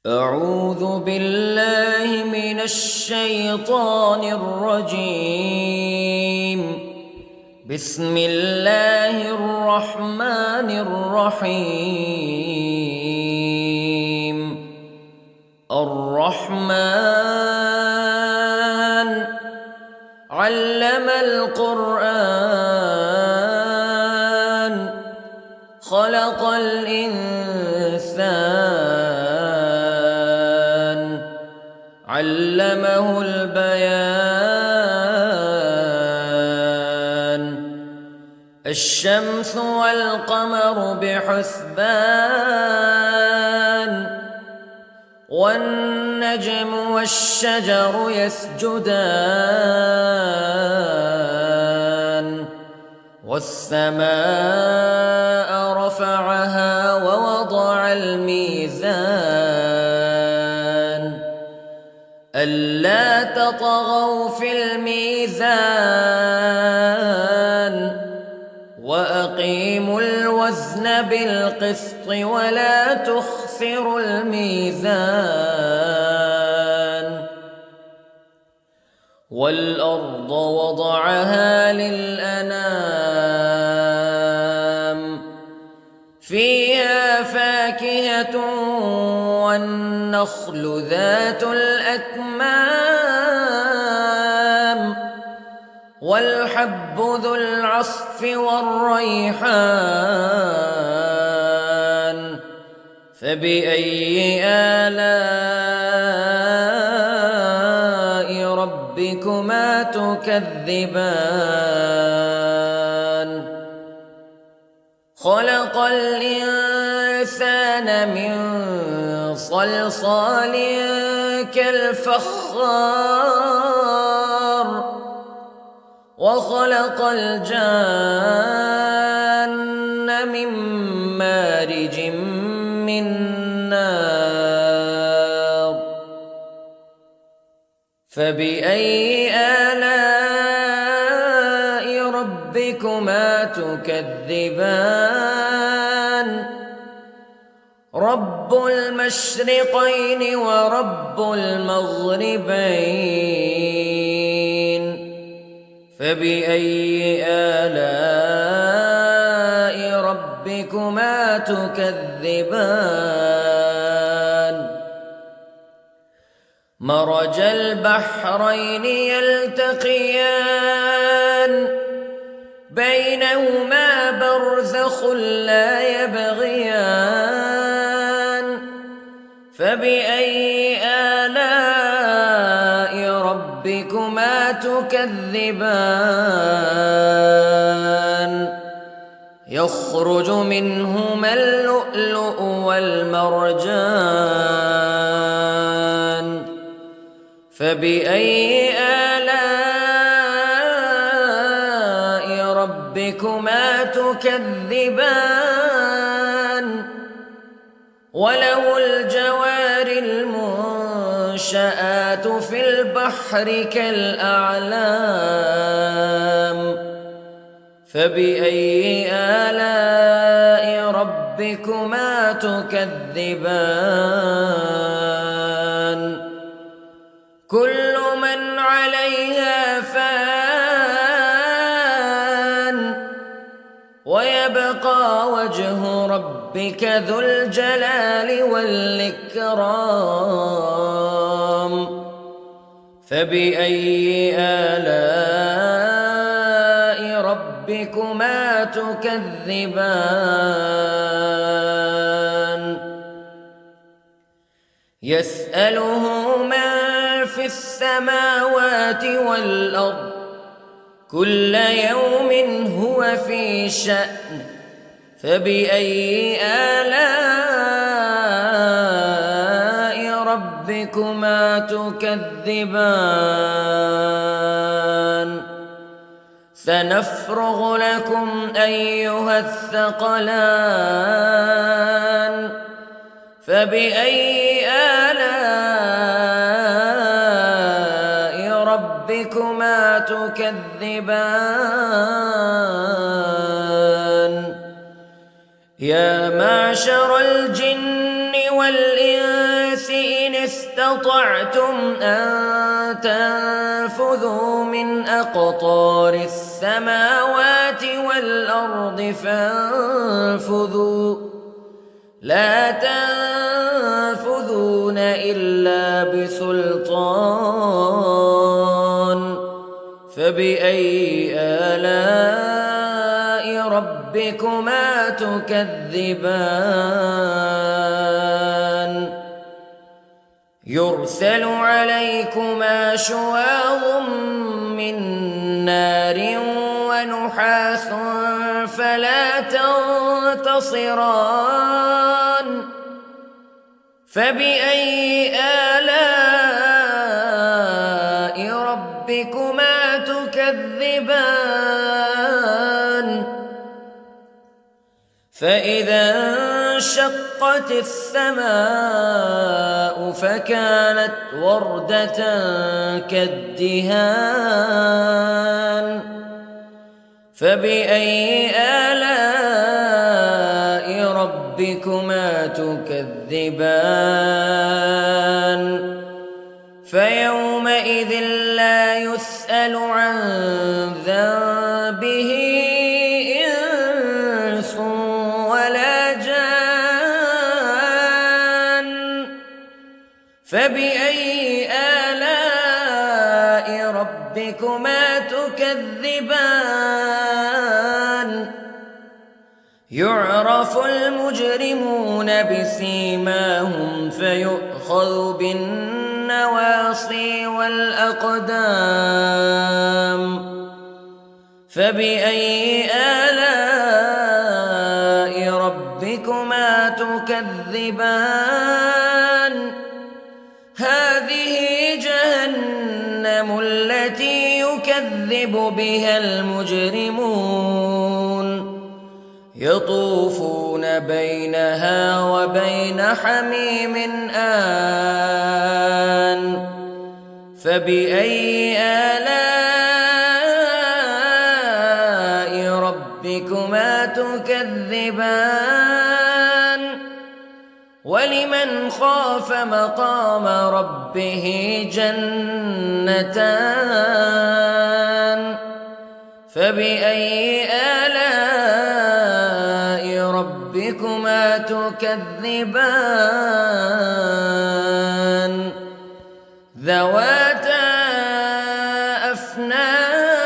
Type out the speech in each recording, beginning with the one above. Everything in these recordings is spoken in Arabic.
أعوذ بالله من الشيطان الرجيم. بسم الله الرحمن الرحيم. الرحمن علم القرآن خلق الإنسان علمه البيان. الشمس والقمر بحسبان والنجم والشجر يسجدان والسماء رفعها ووضع الميزان ألا تطغوا في الميزان وأقيموا الوزن بالقسط ولا تخسروا الميزان. والأرض وضعها للأنام فيها فاكهة والنخل ذات الأكمام والحب ذو العصف والريحان فبأي آلاء ربكما تكذبان. خلق الإنسان من صلصال كالفخار وخلق الجان من مارج من نار فبأي آلاء ربكما تكذبان. رب المشرقين ورب المغربين فبأي آلاء ربكما تكذبان. مرج البحرين يلتقيان بينهما برزخ لا يبغيان فبأي آلاء ربكما تكذبان. يخرج منهما اللؤلؤ والمرجان فبأي آلاء ربكما تكذبان. وله الجوار المنشآت في البحر كالأعلام فبأي آلاء ربكما تكذبان. كل من عليها فان ويبقى وجه ربك ذو الجلال والإكرام فبأي آلاء ربكما تكذبان. يسأله من في السماوات والأرض كل يوم هو في شأن فبأي آلاء ربكما تكذبان. سنفرغ لكم أيها الثقلان فبأي آلاء ربكما تكذبان. يا معشر الجن والإنس استطعتم أن تنفذوا من أقطار السماوات والأرض فانفذوا لا تنفذون إلا بسلطان فبأي آلاء ربكما تكذبان يرسل عليكما شواظ من نار ونحاس فلا تنتصران فبأي آلاء ربكما تكذبان فإذا انشقت السماء فكانت وردة كالدهان فبأي آلاء ربكما تكذبان فيومئذ لا يسأل عن ذنبه إنس ولا جان فبأي آلاء ربكما تكذبان يعرف المجرمون بسيماهم فيؤخذ بالنواصي والأقدام فبأي آلاء ربكما تكذبان هذه جهنم التي يكذب بها المجرمون يطوفون بينها وبين حميم آن فبأي آلاء ربكما تكذبان ولمن خاف مقام ربه جنتان فبأي آلاء ربكما تكذبان ذواتا أفنان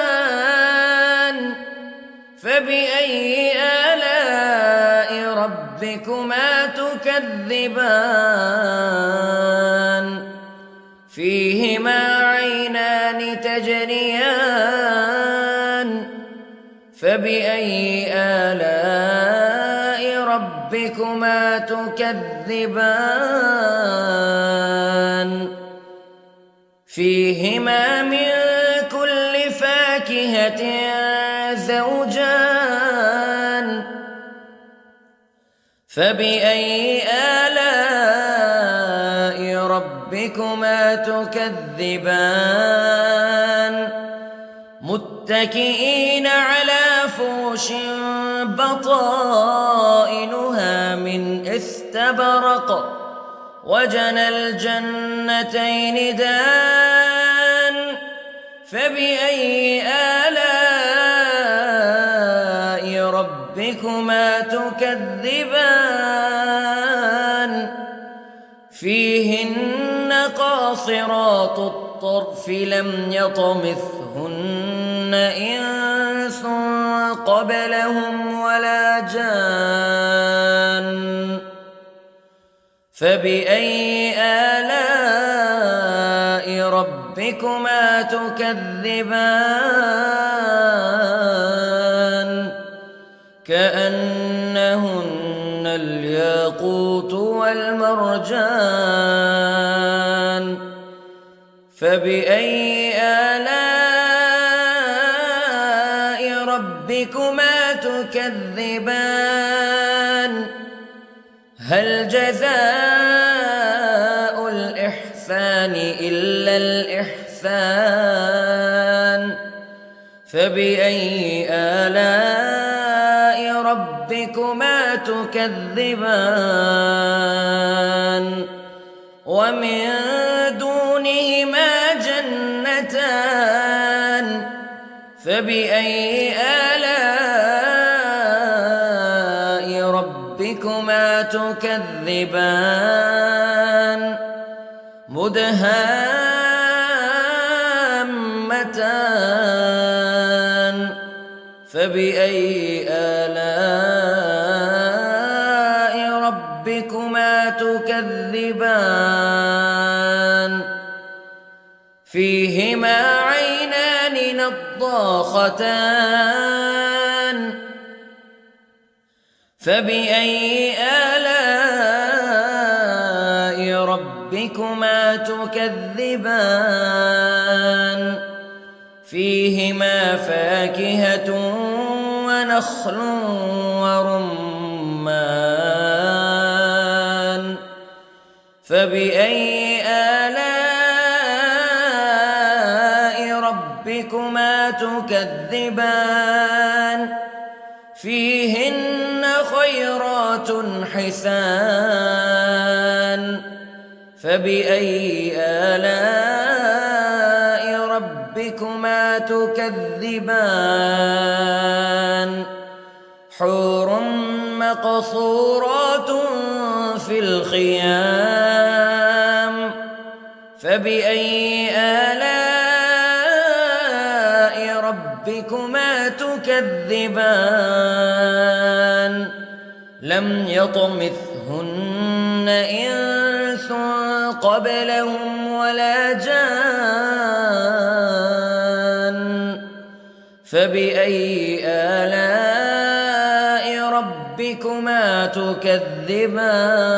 فبأي آلاء ربكما تكذبان فيهما عينان تجريان فبأي آلاء ربكما تكذبان فيهما من كل فاكهة زوجان فبأي آلاء ربكما تكذبان متكئين على فرش بطائنها من استبرق وجنى الجنتين دان فبأي آلاء ربكما تكذبان فيهن قاصرات الطرف لم يطمثهن إنس قبلهم ولا جان فبأي آلاء ربكما تكذبان كأنهن الياقوت والمرجان فبأي آلاء ربكما تكذبان هل جزاء الإحسان إلا الإحسان فبأي آلاء ربكما تكذبان ومن دونهما جنتان فبأي آلاء ربكما تكذبان مدهامتان فبأي آلاء ربكما تكذبان فيهما عينان نضاختان فبأي آلاء ربكما تكذبان فيهما فاكهة ونخل ورمان فبأي آلاء ربكما تكذبان فيهن خيرات حسان فبأي آلاء ربكما تكذبان حور مقصورات في الخيام فبأي آلاء ربكما تكذبان لم يطمثهن إنس قبلهم ولا جان فبأي آلاء ربكما تكذبان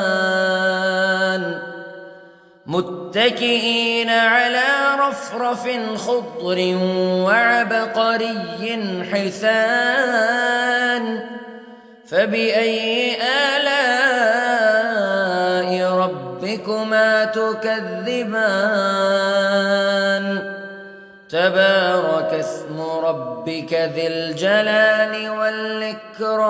متكئين على رفرف خضر وعبقري حسان فبأي آلاء ربكما تكذبان تبارك اسم ربك ذي الجلال والإكرام